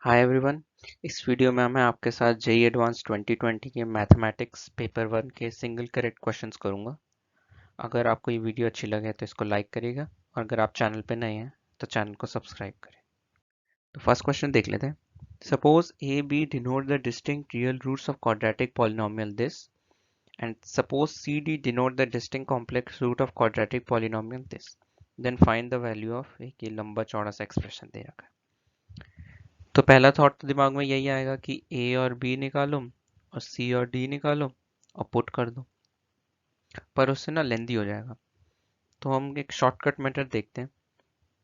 Hi everyone. इस video में मैं आपके साथ जेई एडवांस 2020 के मैथमेटिक्स पेपर 1 के सिंगल करेक्ट क्वेश्चंस करूंगा। अगर आपको ये वीडियो अच्छी लगे तो इसको लाइक करिएगा और अगर आप चैनल पे नए हैं तो चैनल को सब्सक्राइब करें। तो फर्स्ट क्वेश्चन देख लेते हैं। Suppose A B denote the distinct real roots of quadratic polynomial this and suppose C D denote the distinct complex root of quadratic polynomial this, then find the value of एक ये लंबा चौड़ा सा expression दे रखा है। तो पहला thought तो दिमाग में यही आएगा कि ए और बी निकालो और सी और डी निकालो और पुट कर दो, पर उससे ना लेंदी हो जाएगा। तो हम एक शॉर्टकट मेथड देखते हैं,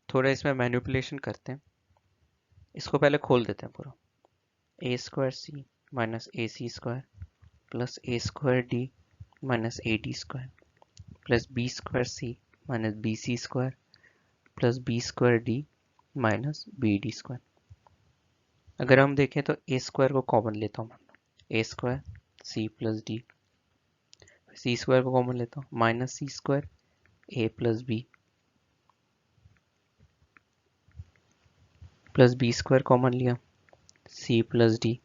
थोड़ा इसमें मैनिपुलेशन करते हैं। इसको पहले खोल देते हैं पूरा। A square C minus A C square plus A square D minus A D square plus B square C minus B C square plus B square D minus B D square. अगर हम देखें तो ए square को common लेता हूँ, ए square सी plus D, सी square को common लेता हूँ माइनस सी स्क्वायर ए प्लस बी स्क्वायर कॉमन लिया सी प्लस डी,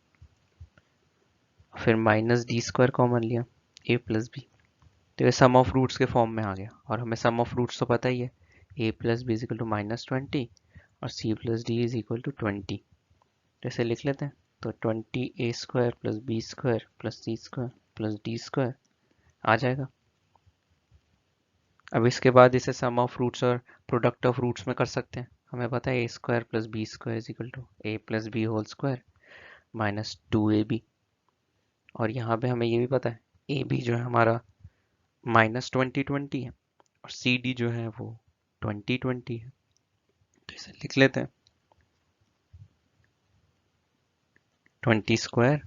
फिर माइनस डी स्क्वायर कॉमन लिया ए प्लस बी। तो ये सम ऑफ रूट्स के फॉर्म में आ गया और हमें सम ऑफ रूट्स तो पता ही है, A plus B is equal to -20 और C plus D is equal to 20। तो इसे लिख लेते हैं। तो 20 A square plus B square plus C square plus D square आ जाएगा। अब इसके बाद इसे सम ऑफ रूट्स और प्रोडक्ट ऑफ रूट्स में कर सकते हैं। हमें पता है A square plus B square is equal to A plus B whole square minus 2ab। और यहाँ पे हमें ये भी पता है ए बी जो है हमारा -20 है और सी डी जो है वो 20 है। तो इसे लिख लेते हैं 20 square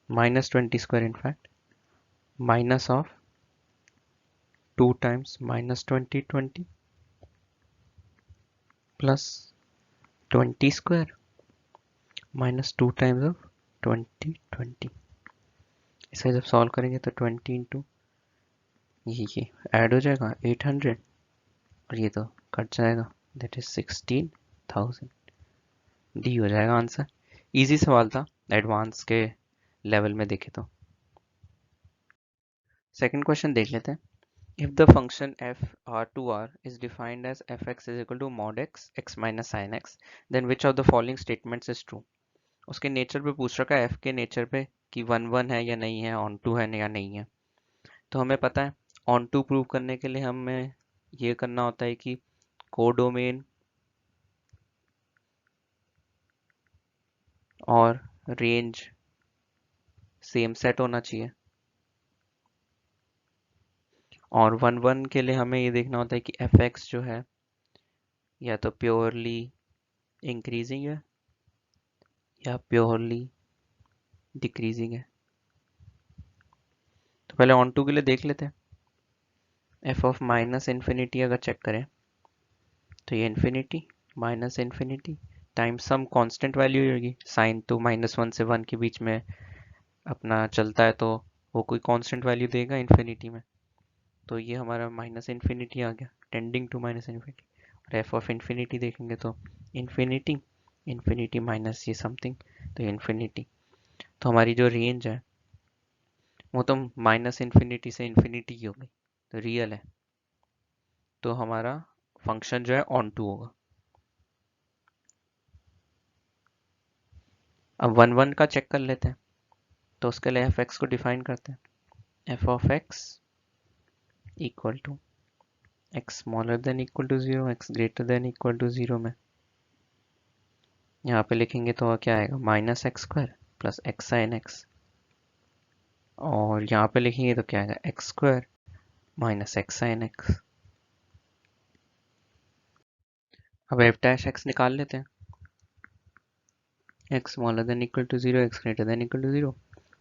-20 square in fact minus of 2 times -20 plus 20 square minus 2 times of 20। इसे जब सॉल्व करेंगे तो 20 इंटू ये ऐड हो जाएगा 800 और ये तो कट जाएगा, दैट इज 16,000। डी हो जाएगा आंसर। इजी सवाल था एडवांस के लेवल में देखे तो। सेकंड क्वेश्चन देख लेते हैं। If the function f r2r is defined as fx is equal to mod x minus sin x, then which of the following statements is true? उसके नेचर पे पूछ रखा है, f के नेचर पे कि 1 है या नहीं है, ऑन टू है या नहीं है। तो हमें पता है ऑन टू प्रूव करने के लिए हमें ये करना होता है कि कोडोमेन और रेंज सेम सेट होना चाहिए। और 1 के लिए हमें ये देखना होता है कि एफ एक्स जो है या तो प्योरली इंक्रीजिंग है या प्योरली डिक्रीजिंग है। तो पहले ऑन टू के लिए देख लेते हैं। एफ ऑफ माइनस इन्फिनिटी अगर चेक करें तो ये infinity minus infinity time some constant value होगी। साइन तो -1 से 1 के बीच में अपना चलता है तो वो कोई कांस्टेंट वैल्यू देगा इन्फिनिटी में। तो ये हमारा माइनस इन्फिनिटी आ गया, टेंडिंग टू माइनस इन्फिनिटी। और एफ ऑफ इन्फिनिटी देखेंगे तो इन्फिनिटी इन्फिनिटी माइनस ये समथिंग, तो इन्फिनिटी। तो हमारी जो रेंज है वो तो माइनस इन्फिनिटी से इन्फिनिटी की होगी, तो रियल है। तो हमारा फंक्शन जो है ऑन टू होगा। अब 1 का चेक कर लेते हैं। तो उसके लिए एफ एक्स को डिफाइन करते हैं। F of X equal to X smaller than equal to 0 X greater than equal to 0 में यहाँ पे लिखेंगे तो क्या आएगा -x² plus x sine x. और यहाँ पे लिखेंगे तो क्या आएगा x² minus x sine x. अब एफ डैश एक्स निकाल लेते हैं। x smaller than equal to 0 x greater than equal to 0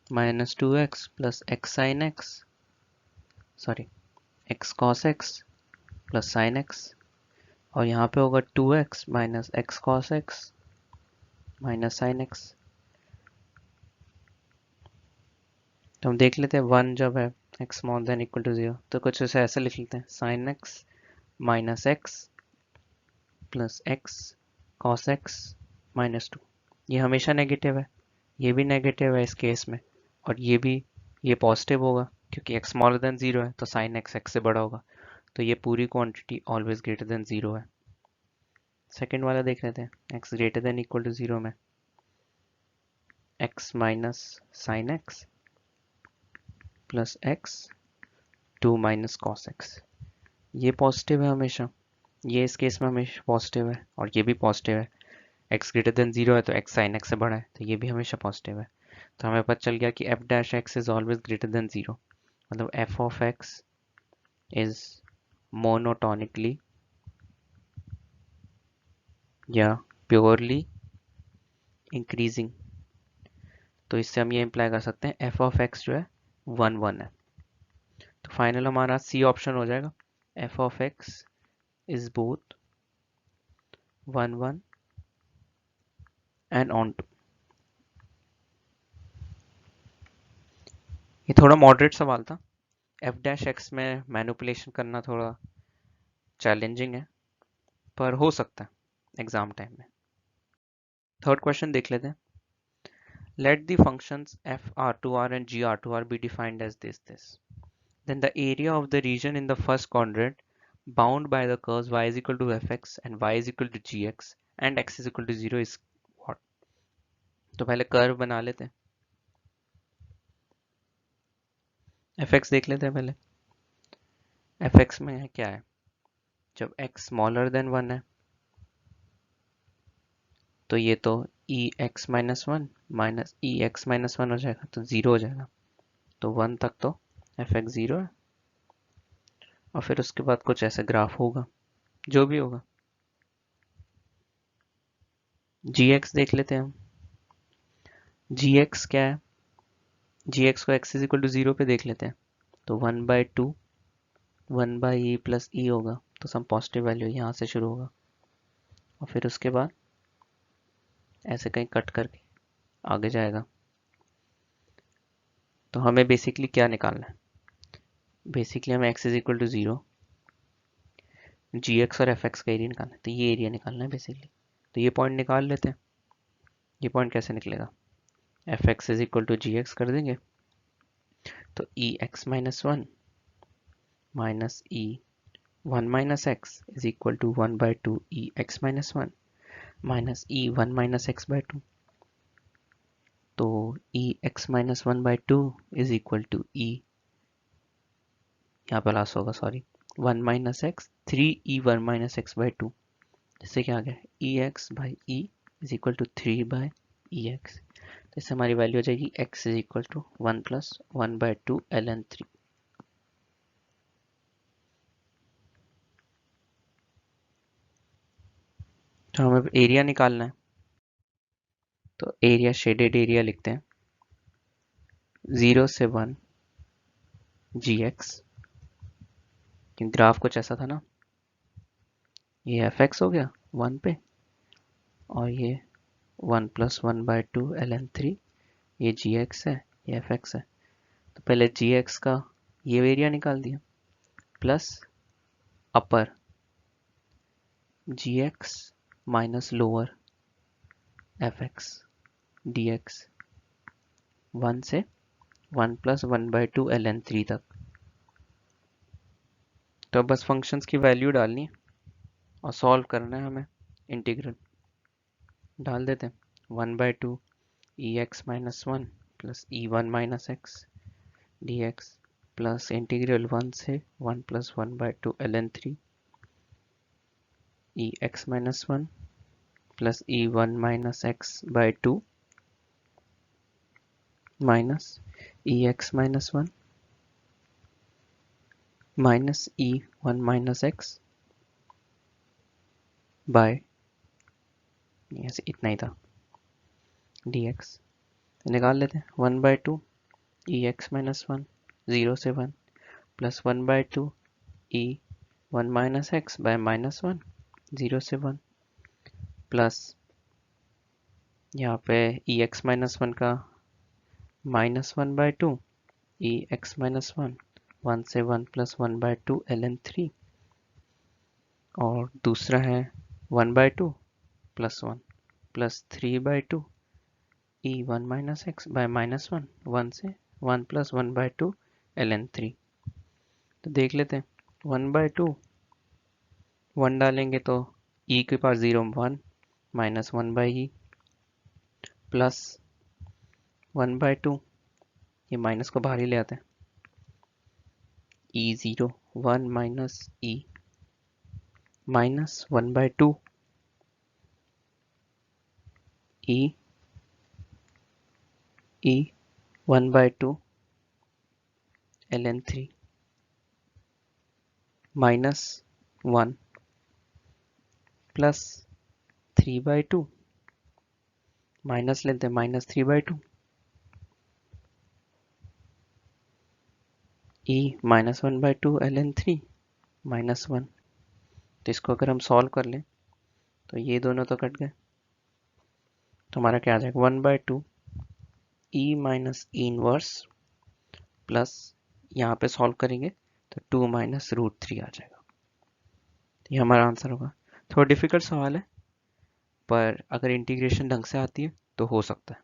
minus 2x plus x sin x, sorry x cos x plus sin x। और यहाँ पे होगा 2x minus x cos x minus sin x। तो हम देख लेते हैं 1 जब है x smaller than equal to 0 तो कुछ ऐसे लिख लेते हैं sin x minus x plus x cos x -2। ये हमेशा नेगेटिव है, ये भी नेगेटिव है इस केस में, और ये भी, ये पॉजिटिव होगा क्योंकि x स्मॉलर देन 0 है तो साइन x x से बड़ा होगा, तो ये पूरी क्वांटिटी ऑलवेज ग्रेटर देन 0 है। सेकेंड वाला देख लेते हैं, x greater than equal to 0 में x minus sine x plus x 2 minus cos x, ये पॉजिटिव है हमेशा, ये इस केस में हमेशा पॉजिटिव है, और ये भी पॉजिटिव है। x ग्रेटर देन 0 है तो x साइन x से बड़ा है, तो ये भी हमेशा पॉजिटिव है। तो हमें पता चल गया कि f dash x is always greater than 0, मतलब f of x is monotonically या प्योरली इंक्रीजिंग। तो इससे हम ये इम्प्लाई कर सकते हैं f ऑफ x जो है 1 1 है। तो फाइनल हमारा सी ऑप्शन हो जाएगा, f of x is both 1 1 and on 2। ये थोड़ा मॉडरेट सवाल था, f डैश x में मैनिपुलेशन करना थोड़ा चैलेंजिंग है, पर हो सकता है एग्जाम टाइम में। थर्ड क्वेश्चन देख लेते हैं। Let the functions f r2r and g r2r be defined as this. Then the area of the region in the first quadrant bound by the curves y is equal to fx and y is equal to gx and x is equal to 0 is what? तो पहले curve बना लेते हैं, fx देख लेते हैं पहले। fx में है क्या है, जब x स्मॉलर देन 1 है तो ये तो ex minus 1 minus ex minus 1 हो जाएगा, तो 0 हो जाएगा। तो 1 तक तो fx 0 है, और फिर उसके बाद कुछ ऐसे ग्राफ होगा, जो भी होगा। gx देख लेते हैं हम, gx क्या है, gx को x इज इक्वल टू 0 पे देख लेते हैं, तो 1/2 1/e प्लस e होगा, तो सम पॉजिटिव वैल्यू यहाँ से शुरू होगा, और फिर उसके बाद ऐसे कहीं कट करके आगे जाएगा। तो हमें बेसिकली क्या निकालना है, बेसिकली हमें x is equal to 0, gx और fx का एरिया निकालना है, तो ये एरिया निकालना है बेसिकली। तो ये पॉइंट निकाल लेते हैं। ये पॉइंट कैसे निकलेगा, fx is equal to gx कर देंगे, तो ex minus 1 minus e 1 minus x is equal to 1/2 ex minus 1 minus e 1 minus x by 2, तो ex minus 1/2 is equal to e, यहाँ पे लास्ट होगा sorry, 1 minus x 3e1 minus x by 2, जिससे क्या आ गया ex by e is equal to 3 by ex। तो इससे हमारी वैल्यू हो जाएगी x is equal to 1 plus 1/2 ln 3। तो हमें एरिया निकालना है, तो एरिया शेडेड एरिया लिखते हैं, 0 से 1 gx, ग्राफ कुछ ऐसा था ना, ये fx हो गया 1 पे, और ये 1 प्लस 1/2 ln 3, ये gx है, ये fx है। तो पहले gx का ये एरिया निकाल दिया, प्लस अपर gx minus lower fx dx 1 से 1 प्लस 1/2 ln 3 तक। तो बस फंक्शंस की वैल्यू डालनी है और सॉल्व करना है हमें, इंटीग्रल डाल देते हैं, 1/2 ex minus 1 plus e1 minus x dx plus integral 1 से 1 plus 1/2 ln 3 ex minus 1 plus e1 minus x by 2 minus ex minus 1 minus e1 minus x by, ऐसे इतना ही था, dx निकाल लेते हैं, 1/2 ex माइनस 1 0 से 1 plus 1/2 e1 minus x bye minus 1 0 से 1 plus यहाँ पे ex माइनस 1 का माइनस 1/2 ex माइनस 1 1 से 1 प्लस 1/2 ln 3, और दूसरा है 1/2 प्लस 1, प्लस 3/2 ई 1 माइनस एक्स बाय माइनस 1, 1 से 1 प्लस 1/2 ln 3। तो देख लेते हैं 1/2 1 डालेंगे तो e के पास 0 1 माइनस 1/e प्लस 1/2, ये माइनस को बाहर ही ले आते हैं, e0 1 minus e minus 1/2 e 1/2 ln 3 minus 1 plus 3/2 minus लेते हैं minus 3/2 e minus 1/2 ln 3 minus 1। तो इसको अगर हम सॉल्व कर लें तो ये दोनों तो कट गए, तो हमारा क्या आ जाएगा 1/2 e माइनस ई इनवर्स प्लस यहाँ पे सॉल्व करेंगे तो 2 माइनस √3 आ जाएगा। ये हमारा आंसर होगा। थोड़ा डिफिकल्ट सवाल है, पर अगर इंटीग्रेशन ढंग से आती है तो हो सकता है।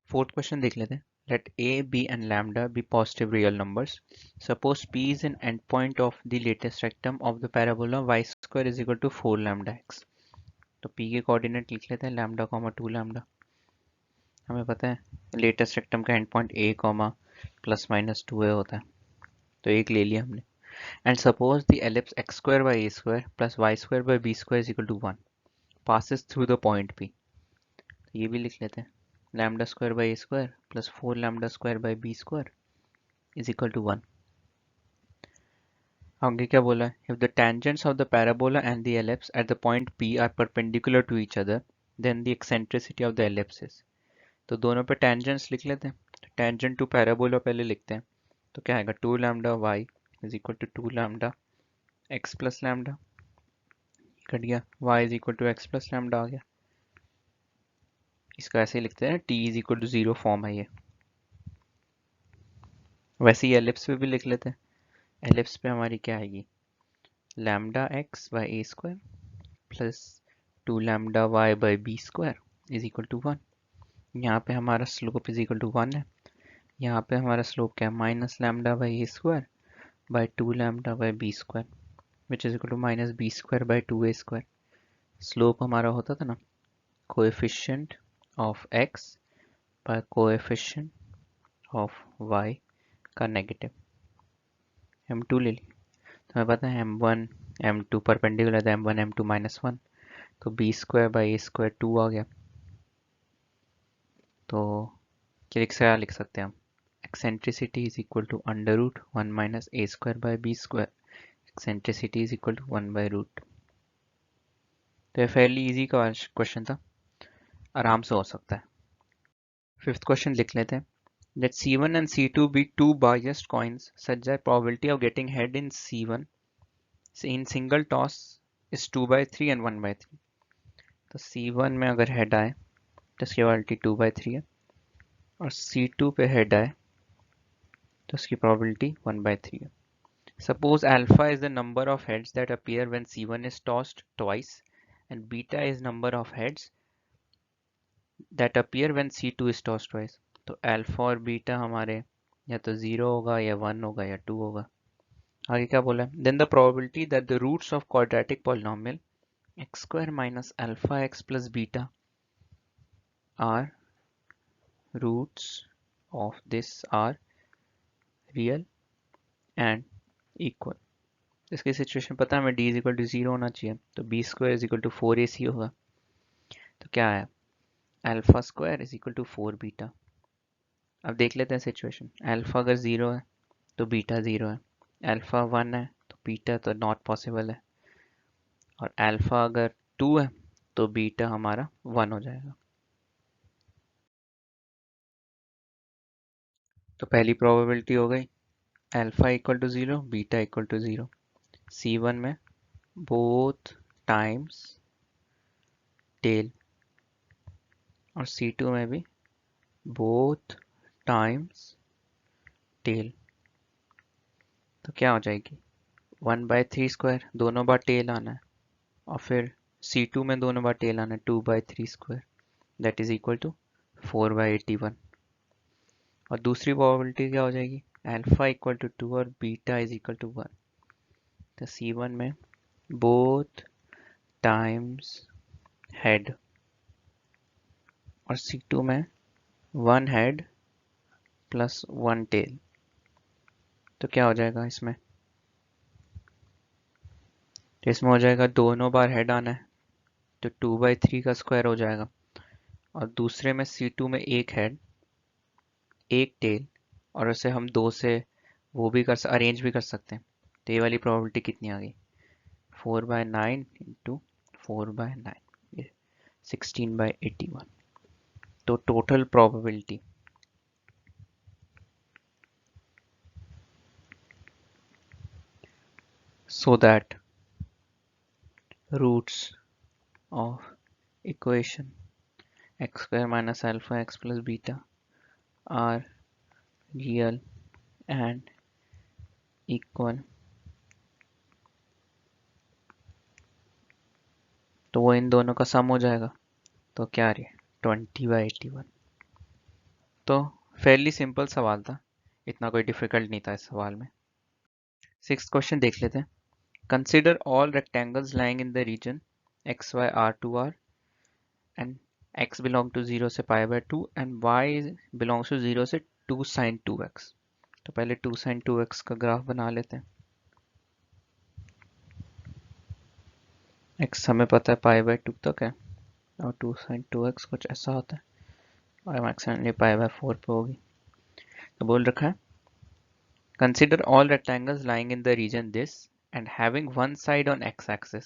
फोर्थ क्वेश्चन देख लेते हैं। Let a, b and lambda be positive real numbers. Suppose p is an endpoint of the latest rectum of the parabola y square is equal to 4 lambda x. तो p के coordinate लिख लेते हैं lambda comma 2 lambda. हमें पता है latus rectum का end point a comma plus minus 2a होता है, तो एक ले लिया हमने। And suppose the ellipse x square by a square plus y square by b square is equal to 1 passes through the point p। तो ये भी लिख लेते हैं lambda square by a square plus 4 lambda square by b square is equal to 1। आगे क्या बोला है, if the tangents of the parabola and the ellipse at the point P are perpendicular to each other, then the eccentricity of the ellipse is। तो दोनों पे tangents लिख लेते हैं। तो tangent to parabola पहले लिखते हैं, तो क्या आएगा 2 lambda y is equal to 2 lambda x plus lambda, cut गया y is equal to x plus lambda आ गया। इसका ऐसे ही लिखते हैं t is equal to 0 form है ये। वैसे ही एलिप्स पे भी लिख लेते हैं। एलिप्स पे हमारी क्या आएगी lambda x by a square plus 2 lambda y by b square is equal to 1। यहाँ पे हमारा स्लोप इज इक्वल टू 1 है, यहाँ पे हमारा स्लोप क्या है minus lambda by a square by 2 lambda by b square which is equal to minus b square by 2a square. Slope हमारा होता था ना coefficient of x by coefficient of y का नेगेटिव। m2 ले ली, तो हमें पता है m1 m2 परपेंडिकुलर था m1 m2 माइनस 1, तो b square by a square 2 आ गया। तो क्या लिख सकते हैं हम eccentricity is equal to under root 1 minus a square by b square, eccentricity is equal to 1 by root. तो ये फेयरली इजी का क्वेश्चन था, आराम से हो सकता है। फिफ्थ क्वेश्चन लिख लेते हैं। Let C1 and C2 be two biased coins such that probability of getting head in C1 in single toss is 2/3 and 1/3। तो C1 में अगर हेड आए तो इसकी प्रोबेबिलिटी 2/3 है, और C2 पे हेड आए तो इसकी प्रोबेबिलिटी 1/3 है। Suppose alpha is the number of heads that appear when C1 is tossed twice and beta is number of heads that appear when C2 is tossed twice। तो alpha और beta हमारे या तो 0 होगा या 1 होगा या 2 होगा। आगे क्या बोला है, then the probability that the roots of quadratic polynomial x square minus alpha x plus beta are roots of this are real and equal। इसकी सिचुएशन पता है हमें d इज इक्वल टू 0 होना चाहिए, तो b square is equal to 4ac होगा। तो क्या है alpha square is equal to 4 beta. अब देख लेते हैं सिचुएशन, अल्फा अगर 0 है तो बीटा 0 है, अल्फा 1 है तो बीटा तो नॉट पॉसिबल है, और अल्फा अगर 2 है तो बीटा हमारा 1 हो जाएगा। तो पहली प्रोबेबिलिटी हो गई alpha equal to 0 beta equal to 0। C1 में बोथ टाइम्स टेल, और C2 में भी बोथ टाइम्स टेल। तो क्या हो जाएगी 1/3 स्क्वायर, दोनों बार टेल आना है, और फिर C2 में दोनों बार टेल आना है 2/3² दैट इज इक्वल टू 4/81। और दूसरी प्रोबेबिलिटी क्या हो जाएगी, अल्फा इक्वल टू 2 और बीटा इज इक्वल टू 1। तो C1 में बोथ टाइम्स हेड और C2 में 1 हेड प्लस 1 टेल। तो क्या हो जाएगा इसमें, तो इसमें हो जाएगा दोनों बार हेड आना है तो 2/3 का स्क्वायर हो जाएगा। और दूसरे में C2 में एक हेड एक टेल, और उसे हम 2 से वो भी अरेंज भी कर सकते हैं। तो ये वाली प्रोबेबिलिटी कितनी आ गई, 4/9 इंटू 4/9, ये 16/81। तो total probability so that roots of equation x square minus alpha x plus beta are real and equal, तो वो इन दोनों का सम हो जाएगा। तो क्या आ रही है 20/81। तो फेयरली सिंपल सवाल था, इतना कोई डिफिकल्ट नहीं था इस सवाल में। 6th क्वेश्चन देख लेते हैं। Consider all rectangles lying in the region x y R2R and x belong to 0 से π/2 and y belongs to 0 से 2 sin 2x। तो पहले 2 sin 2x का ग्राफ बना लेते हैं। x हमें पता है π/2 तक है और 2 sin 2x कुछ ऐसा होता है और मैक्सिमम π/4 पे होगी। तो बोल रखा है consider all rectangles lying in the region this and having one side on x axis,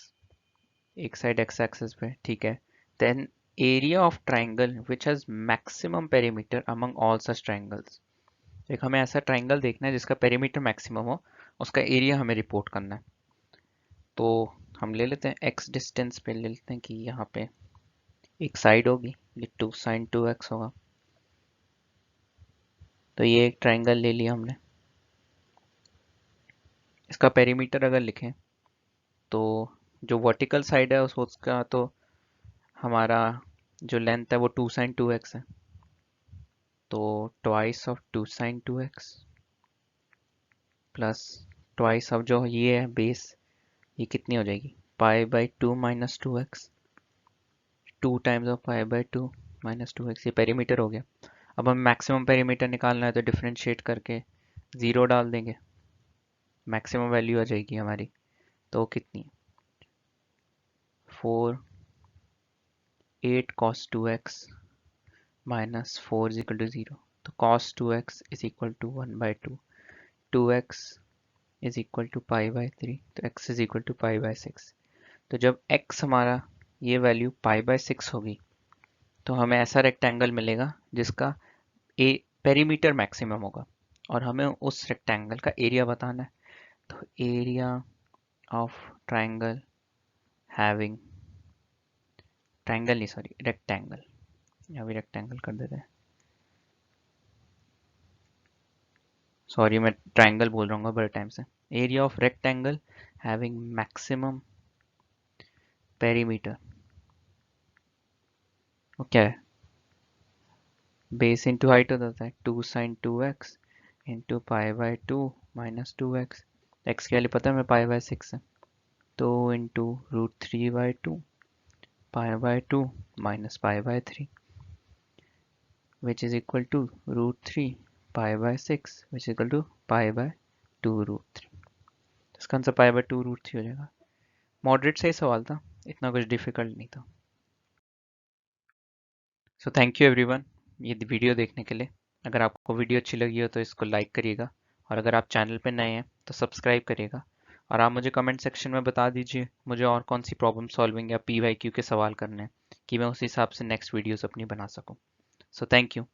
एक साइड x एक्सिस पे, ठीक है। Then area of triangle which has maximum perimeter among all such triangles. एक हमें ऐसा ट्राइंगल देखना है जिसका पेरीमीटर मैक्सिमम हो, उसका एरिया हमें रिपोर्ट करना है। तो हम ले लेते हैं x डिस्टेंस पे, ले लेते हैं कि यहाँ पे एक साइड होगी, ये 2 sin 2x होगा। तो ये एक ट्राइंगल ले लिया हमने, इसका पेरीमीटर अगर लिखें तो जो वर्टिकल साइड है उसका तो हमारा जो लेंथ है वो 2 sin 2x है, तो twice of 2 sin 2x plus twice of जो ये है बेस, ये कितनी हो जाएगी π/2 minus 2x, 2 times of π/2 minus 2x, ये पेरीमीटर हो गया। अब हमें मैक्सिमम पेरीमीटर निकालना है तो डिफरेंशिएट करके 0 डाल देंगे, मैक्सिमम वैल्यू आ जाएगी हमारी। तो कितनी, 8 cos 2x minus 4 is equal to 0। तो cos 2x is equal to 1/2, 2x is equal to π/3, तो x इज इक्वल टू π/6। तो जब x हमारा ये वैल्यू π/6 होगी तो हमें ऐसा रेक्टेंगल मिलेगा जिसका पेरीमीटर मैक्सिमम होगा और हमें उस रेक्टेंगल का एरिया बताना है। तो area of triangle having, triangle नहीं सॉरी रेक्टेंगल, यहाँ भी रेक्टेंगल कर देते हैं, सॉरी मैं ट्राइंगल बोल रहा हूँ बड़े टाइम से। Area of rectangle having maximum perimeter, वो क्या है, बेस इंटू हाइट हो जाता है 2 sin 2x into π/2 minus 2x, x के लिए पता है हमें π/6 है, तो into √3/2 π/2 minus π/3 which is equal to √3 π/6 which is equal to π/2 √3। इसका आंसर π/2 √3 हो जाएगा। मॉडरेट सही सवाल था, इतना कुछ डिफिकल्ट नहीं था। सो थैंक यू एवरीवन ये वीडियो देखने के लिए। अगर आपको वीडियो अच्छी लगी हो तो इसको लाइक करिएगा और अगर आप चैनल पे नए हैं तो सब्सक्राइब करिएगा। और आप मुझे कमेंट सेक्शन में बता दीजिए मुझे और कौन सी प्रॉब्लम सॉल्विंग या PYQ के सवाल करने हैं कि मैं उस हिसाब से नेक्स्ट वीडियोस अपनी बना सकूं। So thank you.